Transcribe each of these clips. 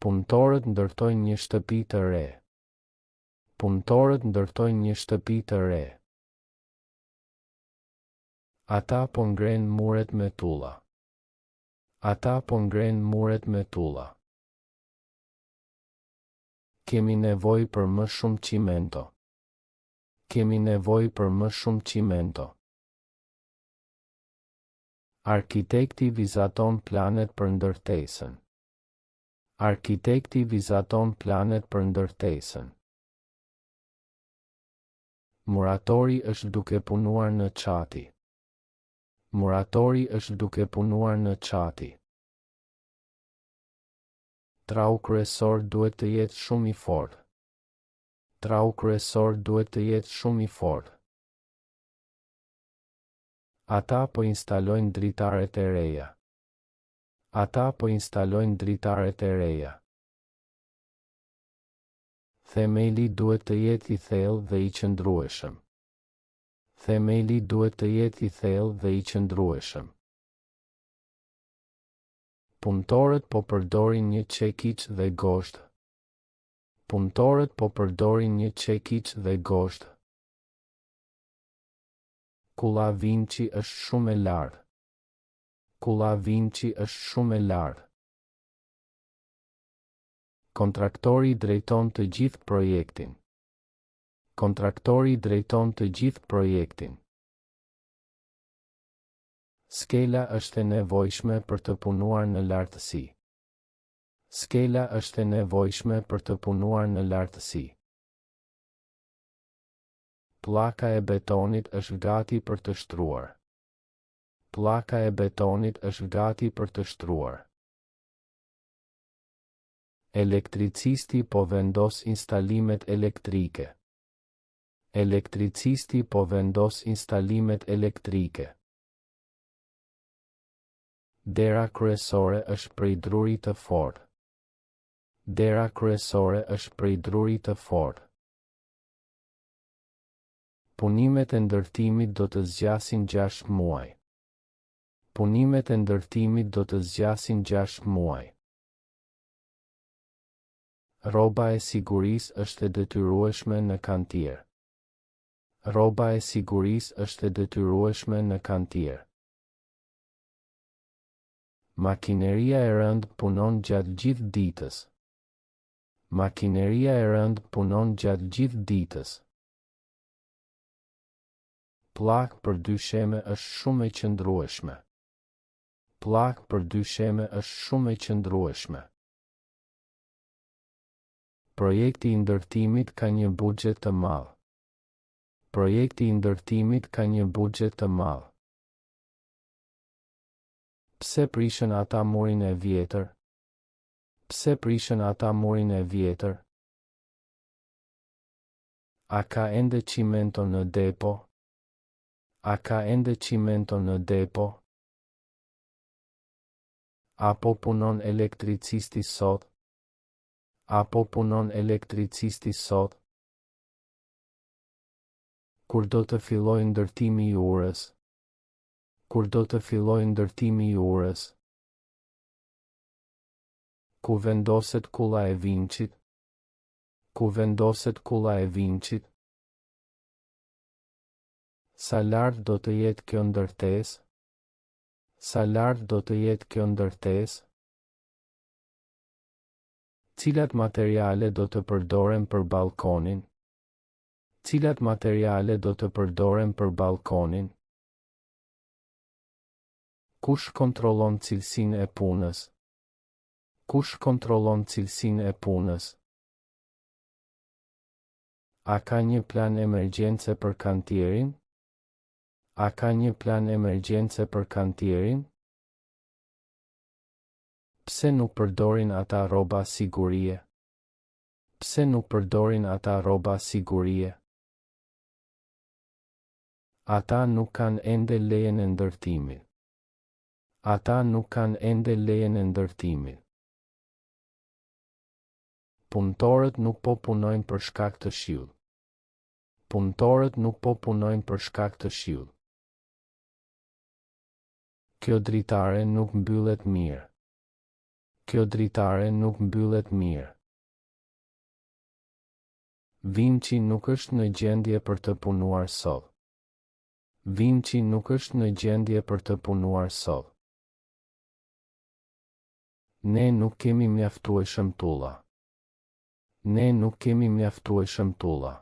Punëtorët ndërtojnë një shtëpi të re. Punëtorët ndërtojnë një shtëpi të re. Ata po ngrenë muret me tulla. Ata po ngrenë muret me tulla. Kemi nevojë për më shumë cimento. Kemi nevojë për më shumë cimento. Arkitekti vizaton planet për ndërtesën. Arkitekti vizaton planet për ndërtesën. Muratori është duke punuar në Çati. Muratori është duke punuar në Çati. Trau kryesor duhet të jetë shumë i fortë. Trau kryesor duhet të jetë shumë i fortë. Ata po instalojnë dritaret e reja. Ata po instalojnë dritaret e reja. Themeli duhet të jetë i thellë dhe i qëndrueshëm. Themeli duhet të jetë i thellë dhe i qëndrueshëm. Punëtorët po përdorin një çekiç dhe goshtë. Punëtorët po përdorin një çekiç dhe goshtë. Kulla Vinci është shumë e lartë. Kulla Vinci është shumë e lartë. Kontraktori drejton të gjithë projektin. Kontraktori drejton të gjithë projektin. Skela është e nevojshme për të punuar në lartësi. Skela është e nevojshme për të punuar në lartësi. Pllaka e betonit është gati për të shtruar. Pllaka e betonit është gati për të shtruar. Elektricisti po vendos instalimet elektrike. Elektricisti po vendos instalimet elektrike. Dera kryesore është prej druri të fortë. Dera kryesore është prej druri të fortë. Punimet e ndërtimit do të zgjasin 6 muaj. Punimet e ndërtimit do të zgjasin 6 muaj. Rroba e sigurisë është e detyrueshme në kantier. Rroba e sigurisë është e detyrueshme në kantier. Makineria e rëndë punon gjatë gjithë ditës. Makineria e rëndë punon gjatë gjithë ditës. Pllakë për dysheme është shumë e qëndrueshme. Pllakë për dysheme është shumë e qëndrueshme. Projekti i ndërtimit ka një buxhet të madh. Projekti i ndërtimit ka një buxhet të madh. Pse prishën ata murin e vjetër? Pse prishën ata murin e vjetër? A ka ende cimento në depo? A ka ende cimento në depo? Apo punon elektricisti sot? Apo punon elektricisti sot? Kur do të fillojë ndërtimi i urës? Kur do të fillojë ndërtimi i urës? Ku vendoset kulla e Vincit? Ku vendoset kulla e Vincit? Sa lart do të jetë kjo ndërtesë? Sa lart do të jetë kjo ndërtesë? Cilat materiale do të përdoren për balkonin? Cilat materiale do të përdoren për balkonin? Kush kontrollon cilësinë e punës? Kush kontrollon cilësinë e punës? A ka një plan emergjence për kantierin? A ka një plan emergjence për kantierin? Pse nuk përdorin ata rroba sigurie? Pse nuk përdorin ata rroba sigurie? Ata nuk kanë ende lejen e ndërtimit. Ata nuk kanë ende lejen e ndërtimit. Punëtorët nuk po punojnë për shkak të shiut. Punëtorët nuk po punojnë për shkak të shiut. Kjo dritare nuk mbyllet mirë. Kjo dritare nuk mbyllet mirë. Vinci nuk është në gjendje për të punuar sot. Vinci nuk është në gjendje për të punuar sot. Ne nuk kemi mjaftueshëm tulla. Ne nuk kemi mjaftueshëm tulla.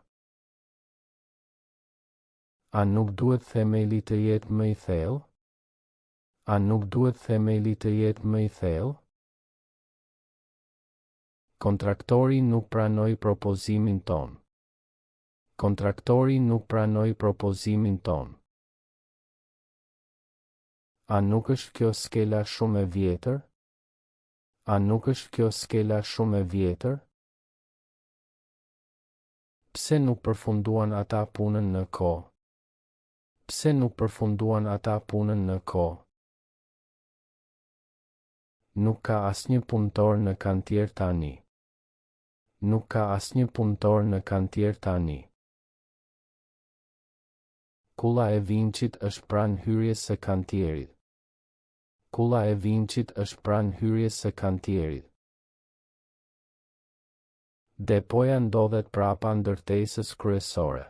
A nuk duhet themeli të jetë më i thellë? A nuk duhet themeli të jetë më i thellë? Kontraktori nuk pranoi propozimin ton. Kontraktori nuk pranoi propozimin ton. A nuk është kjo skela shumë e vjetër? A nuk është kjo skela shumë e vjetër? Pse nuk përfunduan ata punën në kohë? Pse nuk përfunduan ata punën në kohë? Nuk ka asnjë punëtor në kantier tani. Nuk ka asnjë punëtor në kantier tani. Kulla e Vincit është pranë hyrjes së kantierit. Kulla e Vincit është pranë hyrjes së kantierit. Depoja ndodhet prapa ndërtesës kryesore.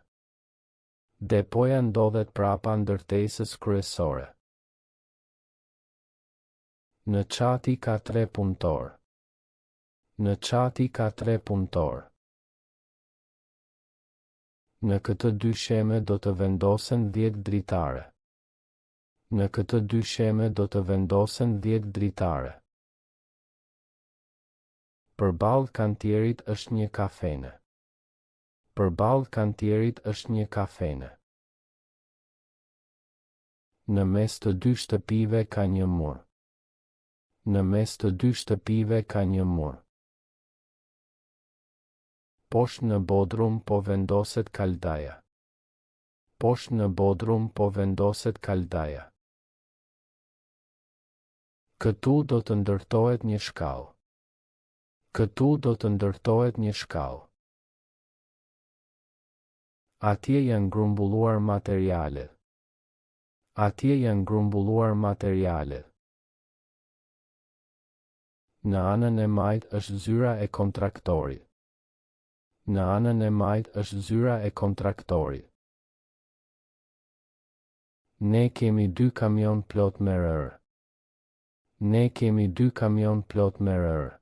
Depoja ndodhet prapa ndërtesës kryesore. Në çati ka 3 punëtor. Në çati ka 3 punëtor. Në këtë dy sheme do të vendosen 10 dritare. Në këtë dy sheme do të vendosen 10 dritare. Përballë kantierit është një kafene. Përballë kantierit është një kafene. Në mes të dy shtëpive ka një mur. Në mes të dy shtëpive ka një mur. Poshtë në Bodrum po vendoset kaldaja. Poshtë në Bodrum po vendoset kaldaja. Këtu do të ndërtohet një shkallë. Këtu do të ndërtohet një shkallë. Atje janë grumbulluar materialet. Atje janë grumbulluar materialet. Në anën e majt është zyra e kontraktorit. Në anën e majt është zyra e kontraktorit. Ne kemi 2 kamion plot me rërë. Ne kemi 2 kamion plot me rërë.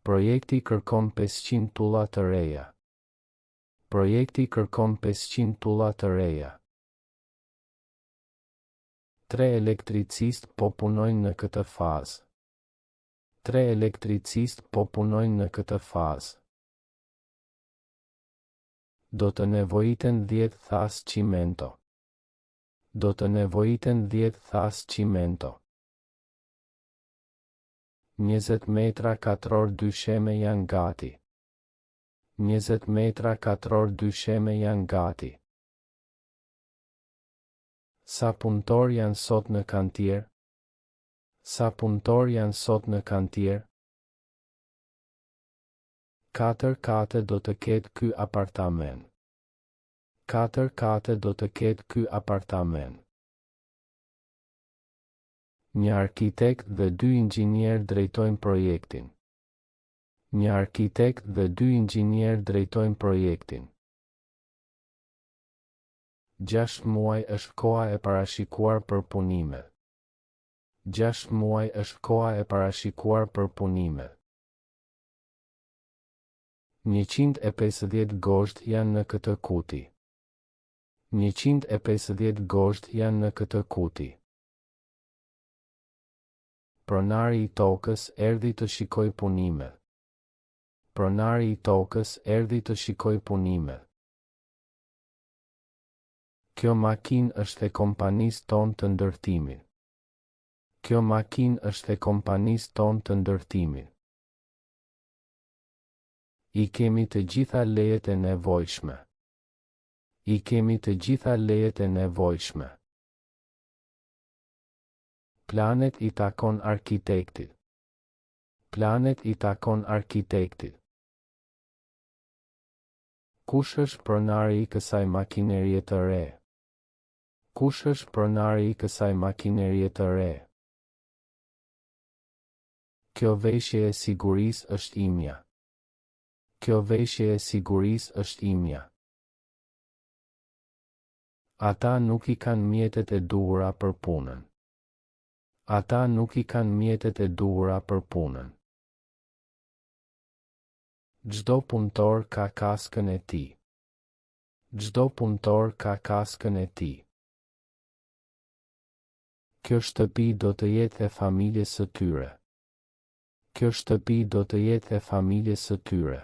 Projekti kërkon 500 tulla të reja. Projekti kërkon 500 tulla të reja. 3 elektricistë po punojnë në këtë fazë. 3 elektricistë po punojnë në këtë fazë. Do të nevojiten 10 thas cimento. Do të nevojiten 10 thas cimento. 20 metra katror dysheme janë gati. 20 metra katror dysheme janë gati. Sa punëtor janë sot në kantier? Sa punëtor janë sot në kantier? 4 kate do të ketë ky apartament. 4 kate do të ketë ky apartament. Një arkitekt dhe 2 inxhinier drejtojnë projektin. Një arkitekt dhe 2 inxhinier drejtojnë projektin. 6 muaj është koha e parashikuar për punimet. 6 muaj është koha e parashikuar për punimet. 150 gozhd janë në këtë kuti. 150 gozhd janë në këtë kuti. Pronari i tokës erdhi të shikoj punimet. Pronari i tokës erdhi të shikoj punimet. Kjo makinë është e kompanisë tonë të ndërtimit. Kjo makinë është e kompanisë tonë të ndërtimit. I kemi të gjitha lejet e nevojshme. I kemi të gjitha lejet e nevojshme. Planet i takon arkitektit. Planet i takon arkitektit. Kush është pronari i kësaj makinerie të re? Kush është pronari i kësaj makinerie të re? Kjo veshje e sigurisë është imja. Kjo veshje e sigurisë është imja. Ata nuk i kanë mjetet e duhura për punën. Ata nuk i kanë mjetet e duhura për punën. Çdo punëtor ka kaskën e tij. Çdo punëtor ka kaskën e tij. Kjo shtëpi do të jetë e familjes së tyre. Kjo shtëpi do të jetë e familjes së tyre.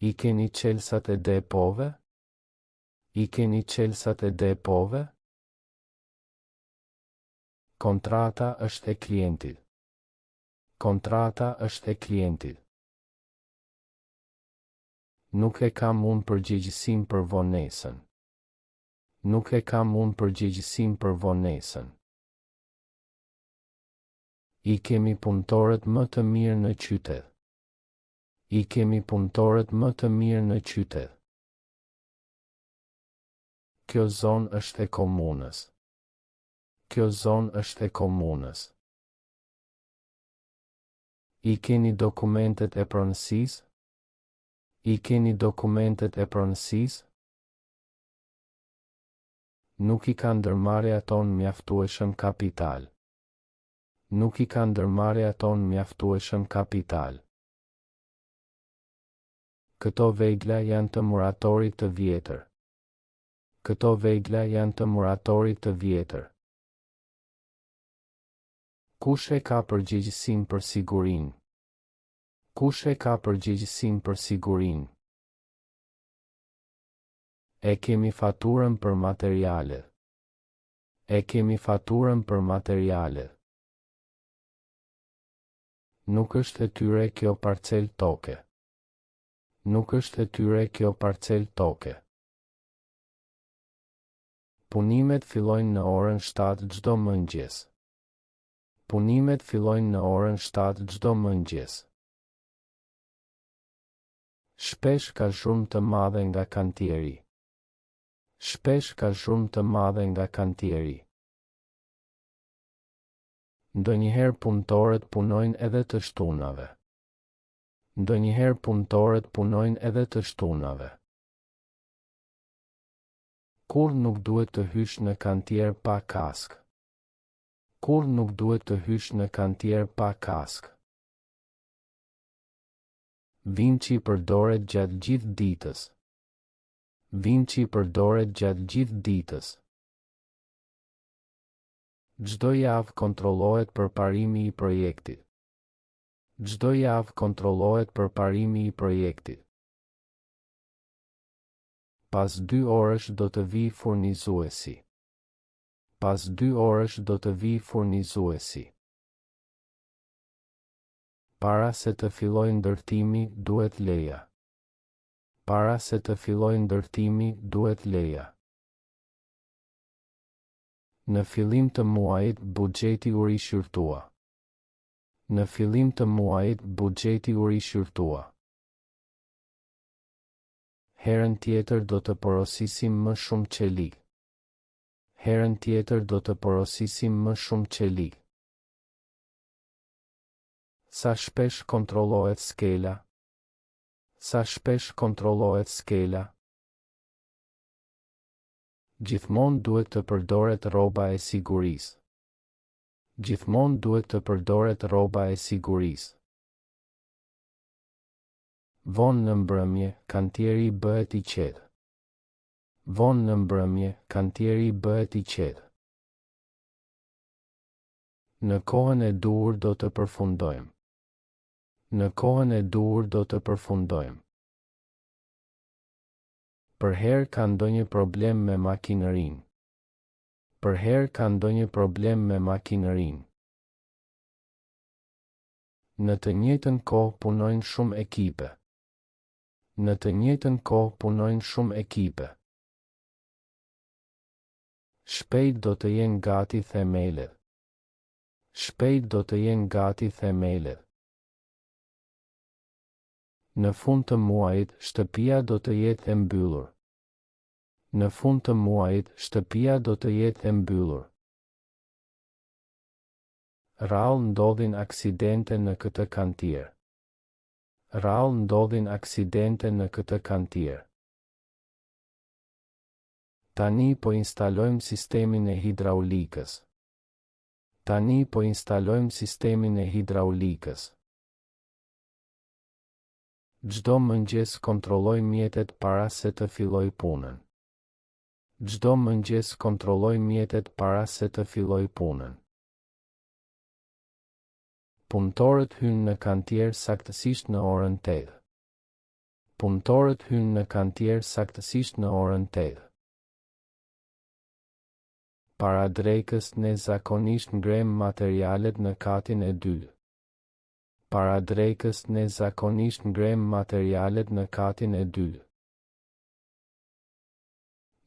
I keni çelësat e depove? I keni çelësat e depove? Kontrata është e klientit. Kontrata është e klientit. Nuk e kam unë përgjegjësinë për vonesën. Nuk e kam unë përgjegjësinë për vonesën. I kemi punëtorët më të mirë në qytet. I kemi punëtorët më të mirë në qytet. Kjo zonë është e komunës. Kjo zonë është e komunës. I keni dokumentet e pronësisë? I keni dokumentet e pronësisë? Nuk i kanë ndërmarrja tonë mjaftueshëm kapital. Nuk i kanë ndërmarrja tonë mjaftueshëm kapital. Këto vegla janë të muratorit të vjetër. Këto vegla janë të muratorit të vjetër. Kush e ka përgjegjësinë për sigurinë? Kush e ka përgjegjësinë për sigurinë? E kemi faturën për materialet. E kemi faturën për materialet. Nuk është e tyre kjo parcel toke. Nuk është e tyre kjo parcel toke. Punimet fillojnë në orën 7 çdo mëngjes. Punimet fillojnë në orën 7 çdo mëngjes. Shpesh ka shumë të madhe nga kantieri. Shpesh ka shumë të madhe nga kantieri. Ndonjëherë punëtorët punojnë edhe të shtunave. Ndonjëherë punëtorët punojnë edhe të shtunave. Kur nuk duhet të hysh në kantier pa kask. Kur nuk duhet të hysh në kantier pa kask. Vinçi përdoret gjatë gjithë ditës. Vinçi përdoret gjatë gjithë ditës. Çdo javë kontrollohet përparimi i projektit. Çdo javë kontrollohet përparimi i projektit. Pas 2 orësh do të vi furnizuesi. Pas 2 orësh do të vi furnizuesi. Para se të fillojë ndërtimi, duhet leja. Para se të fillojë ndërtimi, duhet leja. Në fillim të muajit buxheti u rishqyrtua. Në fillim të muajit buxheti u rishqyrtua. Herën tjetër do të porosisim më shumë çelik. Herën tjetër do të porosisim më shumë çelik. Sa shpesh kontrollohet skela? Sa shpesh kontrollohet skela? Gjithmonë duhet të përdoret rroba e sigurisë. Gjithmonë duhet të përdoret rroba e sigurisë. Vonë në mbrëmje, kantieri bëhet i qetë. Vonë në mbrëmje, kantieri bëhet i qetë. Në kohën e duhur do të përfundojmë. Në kohën e duhur do të përfundojmë. Për herë ka ndonjë problem me makinërinë. Për herë ka ndonjë problem me makinërinë. Në të njëjtën kohë punojnë shumë ekipe. Në të njëjtën kohë punojnë shumë ekipe. Shpejt do të jenë gati themelet. Shpejt do të jenë gati themelet. Në fund të muajit, shtëpia do të jetë e mbyllur. Në fund të muajit, shtëpia do të jetë e mbyllur. Rrallë ndodhin aksidente në këtë kantier. Rrallë ndodhin aksidente në këtë kantier. Tani po instalojmë sistemin e hidraulikës. Tani po instalojmë sistemin e hidraulikës. Çdo mëngjes kontrolloj mjetet para se të filloj punën. Çdo mëngjes kontrolloj mjetet para se të filloj punën. Punëtorët hynë në kantier saktësisht në orën 8. Punëtorët hynë në kantier saktësisht në orën 8. Para drekës ne zakonisht ngrem materialet në katin e 2. Para drekës ne zakonisht ngrem materialet në katin e 2.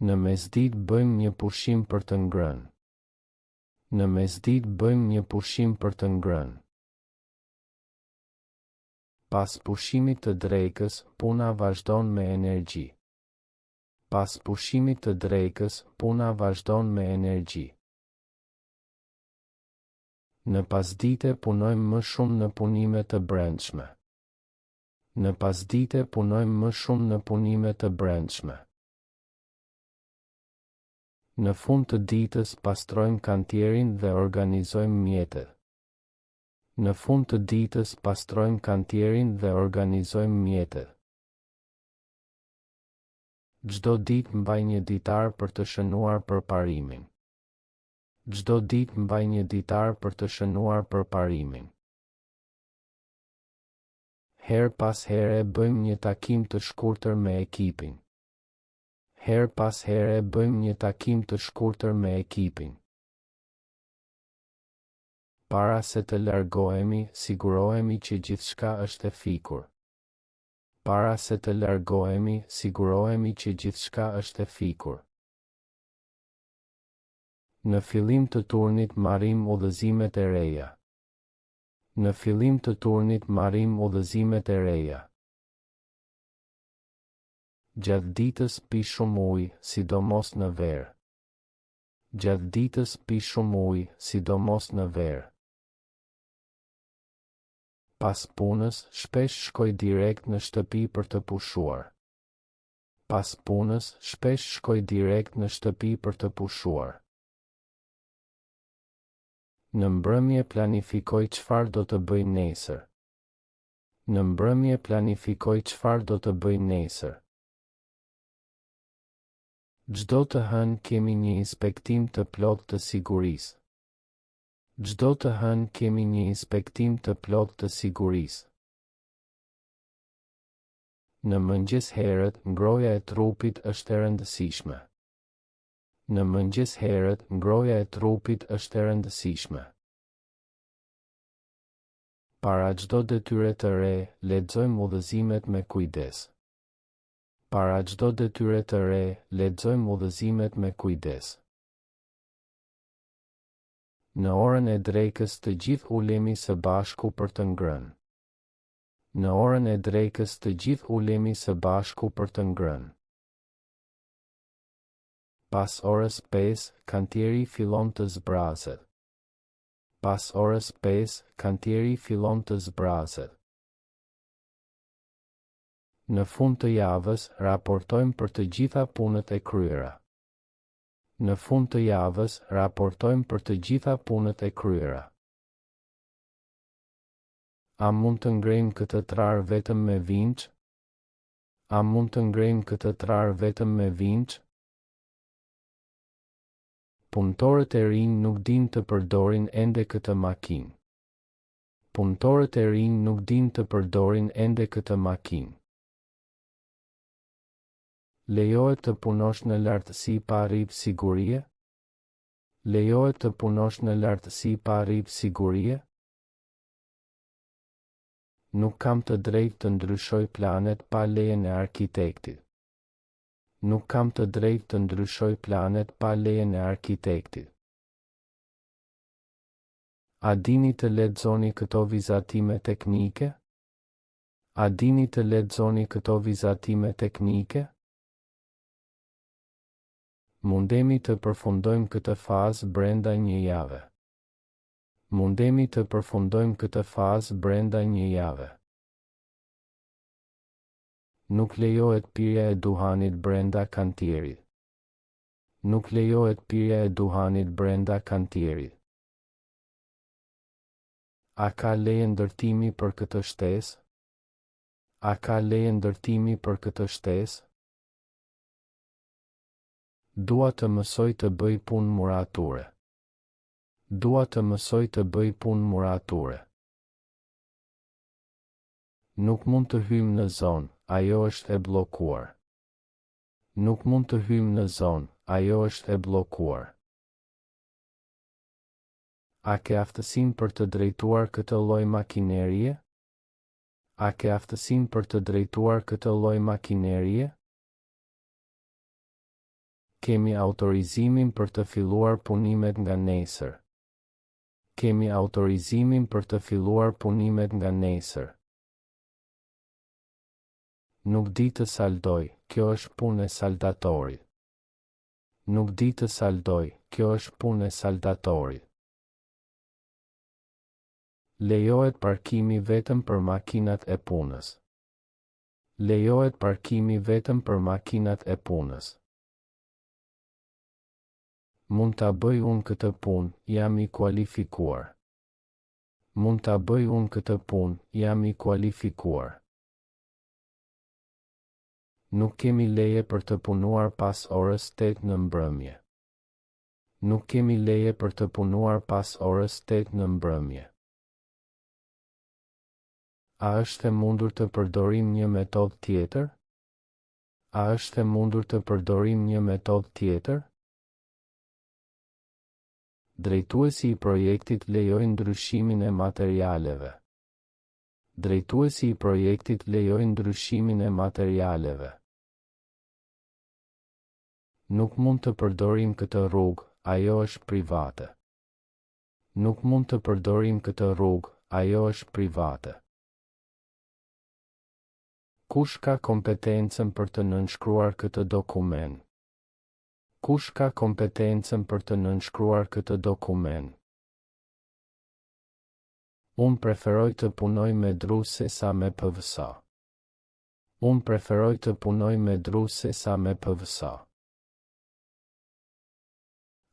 Në mesditë bëjmë një pushim për të ngrënë. Në mesditë bëjmë një pushim për të ngrënë. Pas pushimit të drekës, puna vazhdon me energji. Pas pushimit të drekës, puna vazhdon me energji. Në pasdite punojmë më shumë në punime të brendshme. Në pasdite punojmë më shumë në punime të brendshme. Në fund të ditës pastrojmë kantierin dhe organizojmë mjetet. Në fund të ditës pastrojmë kantierin dhe organizojmë mjetet. Çdo ditë mbaj një ditar për të shënuar përparimin. Çdo ditë mbaj një ditar për të shënuar përparimin. Her pas here bëjmë një takim të shkurtër me ekipin. Her pas here bëjmë një takim të shkurtër me ekipin. Para se të largohemi, sigurohemi që gjithçka është e fikur. Para se të largohemi, sigurohemi që gjithçka është e fikur. Në fillim të turnit marrim udhëzimet e reja. Në fillim të turnit marrim udhëzimet e reja. Gjatë ditës pi shumë ujë, sidomos në verë. Gjatë ditës pi shumë ujë, sidomos në verë. Pas punës, shpesh shkoj direkt në shtëpi për të pushuar. Pas punës, shpesh shkoj direkt në shtëpi për të pushuar. Në mbrëmje planifikoj çfarë do të bëj nesër. Në mbrëmje planifikoj çfarë do të bëj nesër. Çdo të hënë kemi një inspektim të plot të sigurisë. Çdo të hënë kemi një inspektim të plot të sigurisë. Në mëngjes herët, ngroja e trupit është e rëndësishme. Në mëngjes herët, ngroja e trupit është e rëndësishme. Para çdo detyre të re, lexojmë udhëzimet me kujdes. Para çdo detyre të re, lexojmë udhëzimet me kujdes. Në orën e drekës të gjithë ulemi së bashku për të ngrënë. Në orën e drekës të gjithë ulemi së bashku për të ngrënë. Pas orës 5, kantieri fillon të zbrazet. Pas orës 5, kantieri fillon të zbrazet. Në fund të javës, raportojmë për të gjitha punët e kryera. Në fund të javës, raportojmë për të gjitha punët e kryera. A mund të ngrejmë këtë trar vetëm me vinç? A mund të ngrejmë këtë trar vetëm me vinç? Punëtorët e rinj nuk din të përdorin ende këtë makinë. Punëtorët e rinj nuk din të përdorin ende këtë makinë. Lejohet të punosh në lartësi pa rrip sigurie? Lejohet të punosh në lartësi pa rrip sigurie? Nuk kam të drejtë të ndryshoj planet pa lejen e arkitektit. Nuk kam të drejtë të ndryshoj planet pa lejen e arkitektit. A dini të lexoni këto vizatime teknike? A dini të lexoni këto vizatime teknike? Mundemi të përfundojmë këtë fazë brenda një jave. Mundemi të përfundojmë këtë fazë brenda një jave. Nuk lejohet pirja e duhanit brenda kantierit. Nuk lejohet pirja e duhanit brenda kantierit. A ka leje ndërtimi për këtë shtesë? A ka leje ndërtimi për këtë shtesë? Dua të mësoj të bëj punë murature. Dua të mësoj të bëj punë murature. Nuk mund të hyjmë në zonë, ajo është e bllokuar. Nuk mund të hyjmë në zonë, ajo është e bllokuar. A ke aftësinë për të drejtuar këtë lloj makinerie? A ke aftësinë për të drejtuar këtë lloj makinerie? Kemi autorizimin për të filluar punimet nga nesër. Kemi autorizimin për të filluar punimet nga nesër. Nuk di të saldoj, kjo është punë e saldatorit. Nuk di të saldoj, kjo është punë e saldatorit. Lejohet parkimi vetëm për makinat e punës. Lejohet parkimi vetëm për makinat e punës. Mund ta bëj unë këtë punë, jam i kualifikuar. Mund ta bëj unë këtë punë, jam i kualifikuar. Nuk kemi leje për të punuar pas orës 8 në mbrëmje. Nuk kemi leje për të punuar pas orës 8 në mbrëmje. A është e mundur të përdorim një metodë tjetër? A është e mundur të përdorim një metodë tjetër? Drejtuesi i projektit lejoi ndryshimin e materialeve. Drejtuesi i projektit lejoi ndryshimin e materialeve. Nuk mund të përdorim këtë rrugë, ajo është private. Nuk mund të përdorim këtë rrugë, ajo është private. Kush ka kompetencën për të nënshkruar këtë dokument? Kush ka kompetencën për të nënshkruar këtë dokument? Unë preferoj të punoj me dru sesa me PVC. Unë preferoj të punoj me dru sesa me PVC.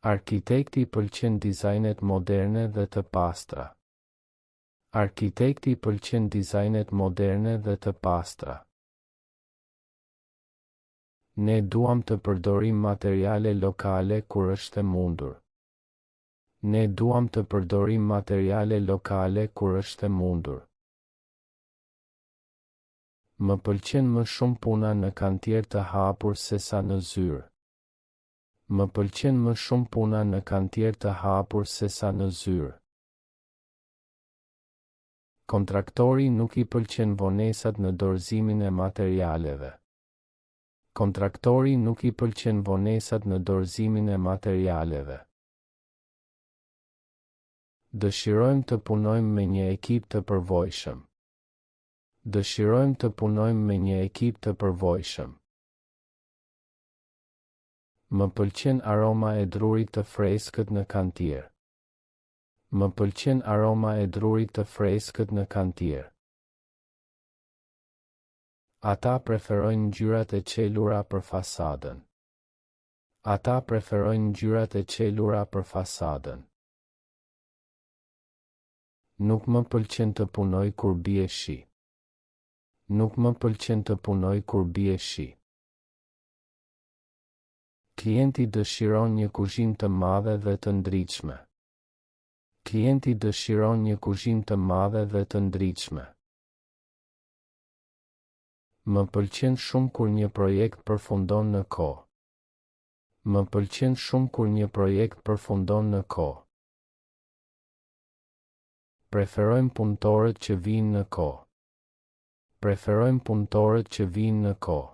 Arkitekti pëlqen dizajnet moderne dhe të pastra. Arkitekti pëlqen dizajnet moderne dhe të pastra. Ne duam të përdorim materiale lokale kur është e mundur. Ne duam të përdorim materiale lokale kur është e mundur. Më pëlqen më shumë puna në kantier të hapur sesa në zyrë. Më pëlqen më shumë puna në kantier të hapur sesa në zyrë. Kontraktori nuk i pëlqen vonesat në dorëzimin e materialeve. Kontraktori nuk i pëlqen vonesat në dorëzimin e materialeve. Dëshirojmë të punojmë me një ekip të përvojshëm. Dëshirojmë të punojmë me një ekip të përvojshëm. Më pëlqen aroma e drurit të freskët në kantier. Më pëlqen aroma e drurit të freskët në kantier. Ata preferojnë ngjyrat e qelura për fasadën. Ata preferojnë ngjyrat e qelura për fasadën. Nuk më pëlqen të punoj kur bie shi. Nuk më pëlqen të punoj kur bie shi. Klienti dëshiron një kuzhinë të madhe dhe të ndritshme. Klienti dëshiron një kuzhinë të madhe dhe të ndritshme. Më pëlqen shumë kur një projekt përfundon në kohë. Më pëlqen shumë kur një projekt përfundon në kohë. Preferojmë punëtorët që vinë në kohë. Preferojmë punëtorët që vinë në kohë.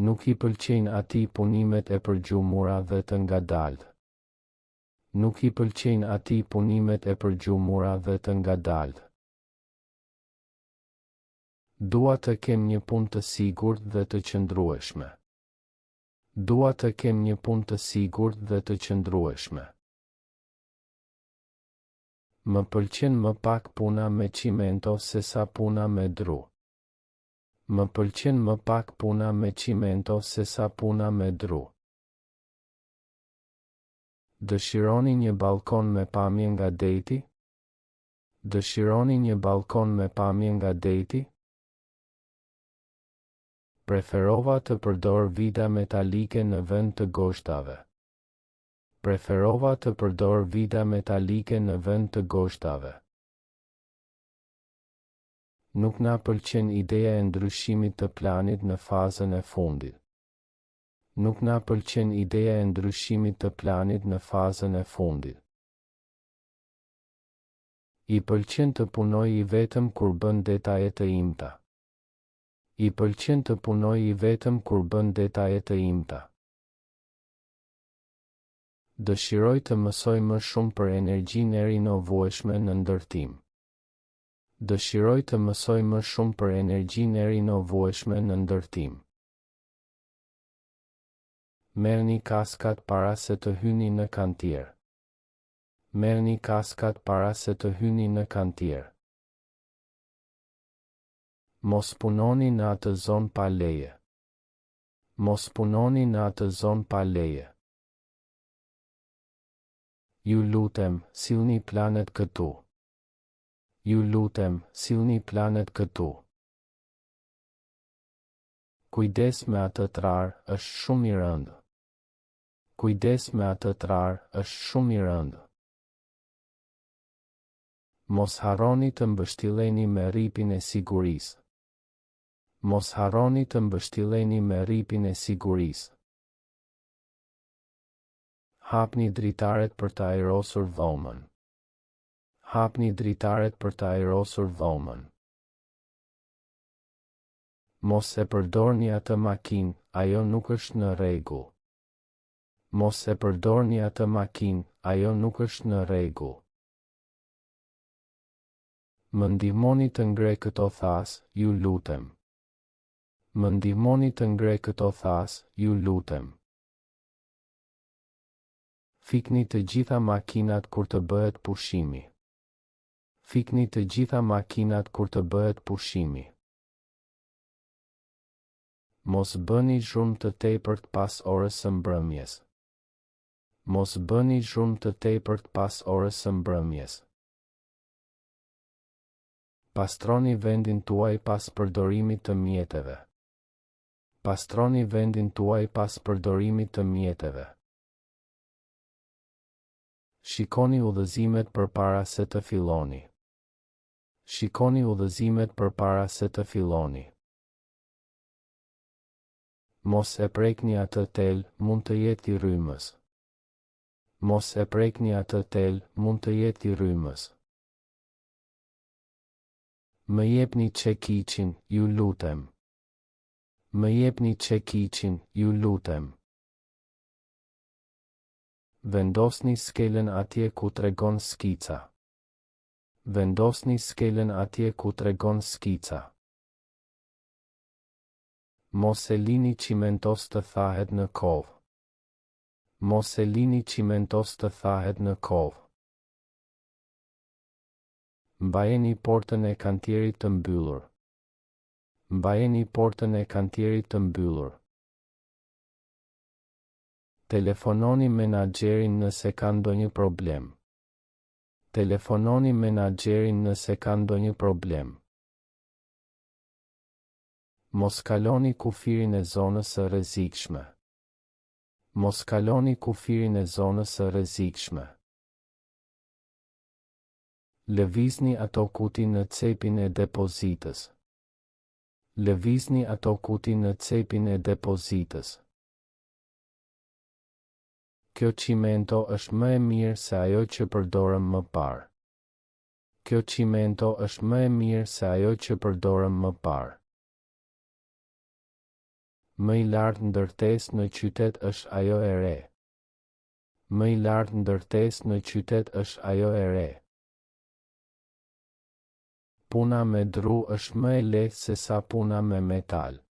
Nuk i pëlqejnë atij punimet e përgjumura dhe të ngadaltë. Nuk i pëlqejnë atij punimet e përgjumura dhe të ngadaltë. Dua të kem një punë të sigurt dhe të qëndrueshme. Dua të kem një punë të sigurt dhe të qëndrueshme. Më pëlqen më pak puna me cimento se sa puna me dru. Më pëlqen më pak puna me cimento se sa puna me dru. Dëshironi një balkon me pamje nga deti? Dëshironi një balkon me pamje nga deti? Preferova të përdor vida metalike në vend të goshtave. Preferova të përdor vida metalike në vend të goshtave. Nuk na pëlqen ideja e ndryshimit të planit në fazën e fundit. Nuk na pëlqen ideja e ndryshimit të planit në fazën e fundit. I pëlqen të punoj I vetëm kur bën detajet e imta. I pëlqen të punoj I vetëm kur bën detajet e imta. Dëshiroj të mësoj më shumë për energjinë e rinovueshme në ndërtim. Dëshiroj të mësoj më shumë për energjinë e rinovueshme në ndërtim. Merrni kaskat para se të hyni në kantier. Merrni kaskat para se të hyni në kantier. Mos punoni në atë zonë pa leje. Mos punoni në atë zonë pa leje. Ju lutem, sillni planet këtu. Ju lutem, sillni planet këtu. Kujdes me atë trar, është shumë I rëndë. Kujdes me atë trar, është shumë I rëndë. Mos harroni të mbështilleni me rripin e sigurisë. Mos harroni të mbështilleni me rripin e sigurisë. Hapni dritaret për të ajrosur dhomën. Hapni dritaret për të ajrosur dhomën. Mos e përdorni atë makinë, ajo nuk është në rregull. Mos e përdorni atë makinë, ajo nuk është në rregull. Më ndihmoni të ngrej këto thas, ju lutem. Më ndihmoni të ngrej këto thas, ju lutem. Fikni të gjitha makinat kur të bëhet pushimi. Fikni të gjitha makinat kur të bëhet pushimi. Mos bëni zhurmë të tepërt pas orës së mbrëmjes. Mos bëni zhurmë të tepërt pas orës së mbrëmjes. Pastroni vendin tuaj pas përdorimit të mjeteve. Pastroni vendin tuaj pas përdorimit të mjeteve. Shikoni udhëzimet përpara se të filloni. Shikoni udhëzimet përpara se të filloni. Mos e prekni atë tel, mund të jetë I rrymës. Mos e prekni atë tel, mund të jetë I rrymës. Më jepni çekiçin, ju lutem. Më jepni çekiçin, ju lutem. Vendosni skelën atje ku tregon skica. Vendosni skelën atje ku tregon skica. Mos e lini cimentos të thahet në kovë. Mos e lini cimentos të thahet në kovë. Mbajeni portën e kantierit të mbyllur. Mbajeni portën e kantierit të mbyllur. Telefononi menaxherin nëse ka ndonjë problem. Telefononi menaxherin nëse ka ndonjë problem. Mos kaloni kufirin e zonës së rrezikshme. Mos kaloni kufirin e zonës së rrezikshme. Lëvizni ato kuti në cepin e depozitës. Lëvizni ato kuti në cepin e depozitës. Kjo cimento është më e mirë se ajo që përdorëm më parë. Kjo cimento është më e mirë se ajo që përdorëm më parë. Më I lartë ndërtesë në qytet është ajo e re. Më I lartë ndërtesë në qytet është ajo e re. Puna me dru është më e lehtë se sa puna me metal.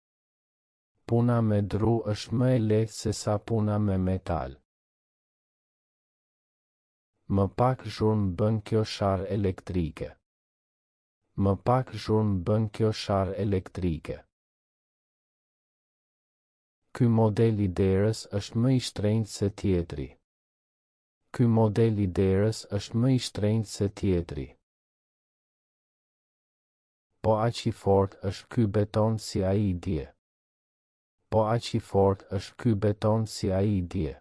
Puna me dru është më e lehtë se sa puna me metal. Më pak zhurmë bën kjo sharë elektrike. Më pak zhurmë bën kjo sharë elektrike. Ky model i derës është më i shtrenjtë se tjetri. Ky model i derës është më i shtrenjtë se tjetri. Po aq i fortë është ky beton si ai dje. Po aq i fortë është ky beton si ai dje.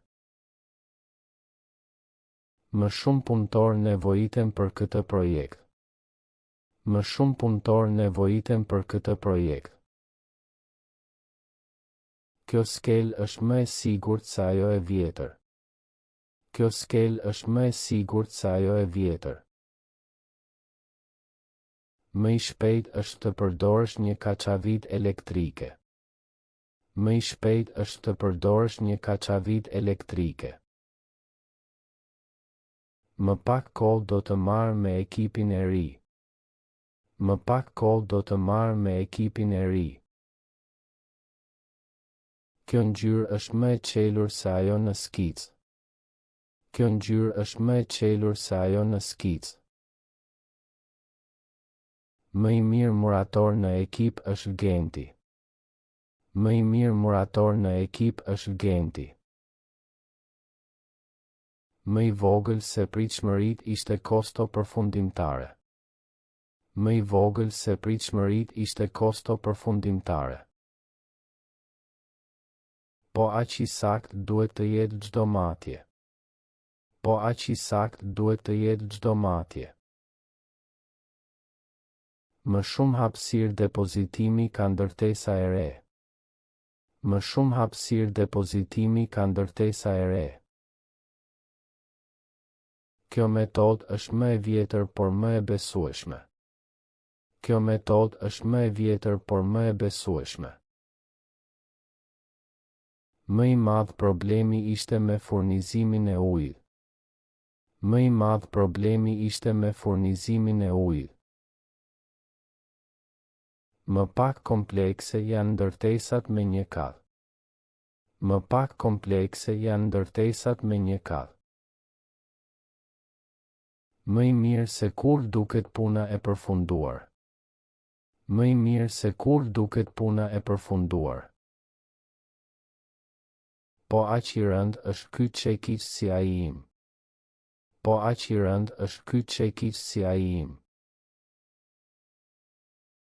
Më shumë punëtor nevojiten për këtë projekt. Më shumë punëtor nevojiten për këtë projekt. Kjo skelë është më e sigurt se ajo e vjetër. Kjo skelë është më e sigurt se ajo e vjetër. Më i shpejt është të përdorësh një kaçavit elektrike. Më i shpejt është të përdorësh një kaçavit elektrike. Më pak kohë do të marr me ekipin e ri. Më pak kohë do të marr me ekipin e ri. Kjo ngjyrë është më e qelur se ajo në skicë. Kjo ngjyrë është më e qelur se ajo në skicë. Më i mirë murator në ekip është Genti. Më i mirë murator në ekip është Genti. Më i vogël se pritshmëritë ishte kosto përfundimtare. Më i vogël se pritshmëritë ishte kosto përfundimtare. Po aq i sakt duhet të jetë çdo matje. Po aq i sakt duhet të jetë çdo matje. Më shumë hapësirë depozitimi ka ndërtesa e re. Më shumë hapësirë depozitimi ka ndërtesa e re. Kjo metodë është më e vjetër por më e besueshme. Kjo metodë është më e vjetër por më e besueshme. Më i madh problemi ishte me furnizimin e ujit. Më i madh problemi ishte me furnizimin e ujit. Më pak komplekse janë ndërtesat me një kath. Më pak komplekse janë ndërtesat me një kath. Më i mirë se kur duket puna e përfunduar. Më i mirë se kur duket puna e përfunduar. Po aq i rënd është ky çekiç si ai im. Po aq i rënd është ky çekiç si ai im.